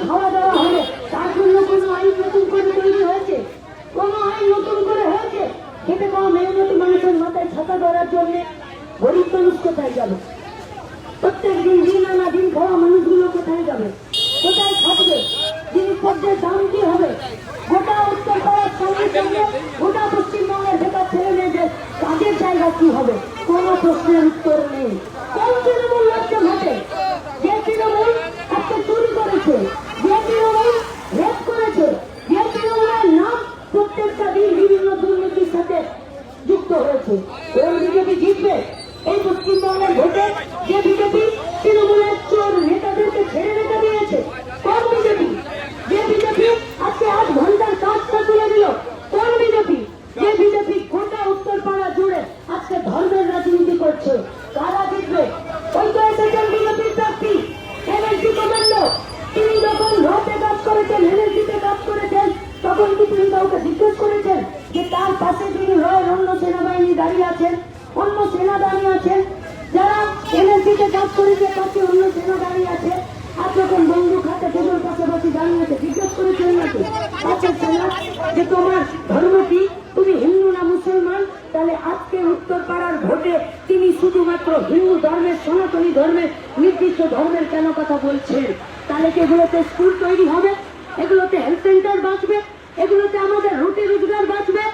খাওয়া দাওয়া হবে, তার জন্য কোনো আইন নতুন করে তৈরি হয়েছে? কোনো আইন নতুন করে হয়েছে? খেতে পাওয়া মেহনতি মানুষের মাথায় ছাতা ধরার জন্য গরিব মানুষ কোথায় যাবে? প্রত্যেক দিন দিন আনা দিন খাওয়া মানুষগুলো কোথায় যাবে? কোথায় থাকবে? জিনিসপত্রের দাম কি হবে? গোটা উত্তরপাড়ার সঙ্গে সঙ্গে গোটা পশ্চিমবঙ্গের ভেতর ছেলে মেয়েদের কাজের জায়গা কি হবে? কোনো প্রশ্নের উত্তর নেই। কোন তৃণমূল রাজ্যে ঘটে? যে তৃণমূল আজকে চুরি করেছে, যে তৃণমূল রেপ করেছে, যে তৃণমূলের নাম প্রত্যেকটা দিন বিভিন্ন দুর্নীতির সাথে যুক্ত হয়েছে, কোন বিজেপি জিতবে এই পশ্চিমবঙ্গের ভোটে? যে বিজেপি তৃণমূলের চোর নেতাদেরকে ছেড়ে রেখে দিয়েছে, কোন বিজেপি? যে বিজেপি আজকে 8 ঘন্টার কাজটা তুলে দিল, কোন বিজেপি? যে বিজেপি গোটা উত্তরপাড়া জুড়ে আজকে ধর্মের রাজনীতি করছে, কারা জিতবে? ওই তো এসেছেন বিজেপির প্রার্থী এনএলসি কমান্ডো। তিনি যখন রথে কাজ করেছেন, এনএলসিতে কাজ করেছেন, তখন কি তিনি কাউকে জিজ্ঞেস করেছেন যে তার পাশে তিনি রয়ের অন্য সেনাবাহিনী দাঁড়িয়ে আছেন, অন্য সেনা দাঁড়িয়ে আছেন, যারা এনএলসিতে কাজ করেছে পাশে অন্য সেনা দাঁড়িয়ে আছে, আর যখন বন্দুক হাতে টেবিল পাশাপাশি দাঁড়িয়ে আছে জিজ্ঞেস করেছেন নাকি পাশের সেনা যে তোমার ধর্ম কি, তুমি হিন্দু না মুসলমান? তাহলে আজকে উত্তরপাড়ার ভোটে তিনি শুধুমাত্র হিন্দু ধর্মের, সনাতনী ধর্মের, নির্দিষ্ট ধর্মের কেন কথা বলছেন? তাহলে কি এগুলোতে স্কুল তৈরি হবে? এগুলোতে হেলথ সেন্টার বাঁচবে? এগুলোতে আমাদের রুটি রোজগার বাঁচবে?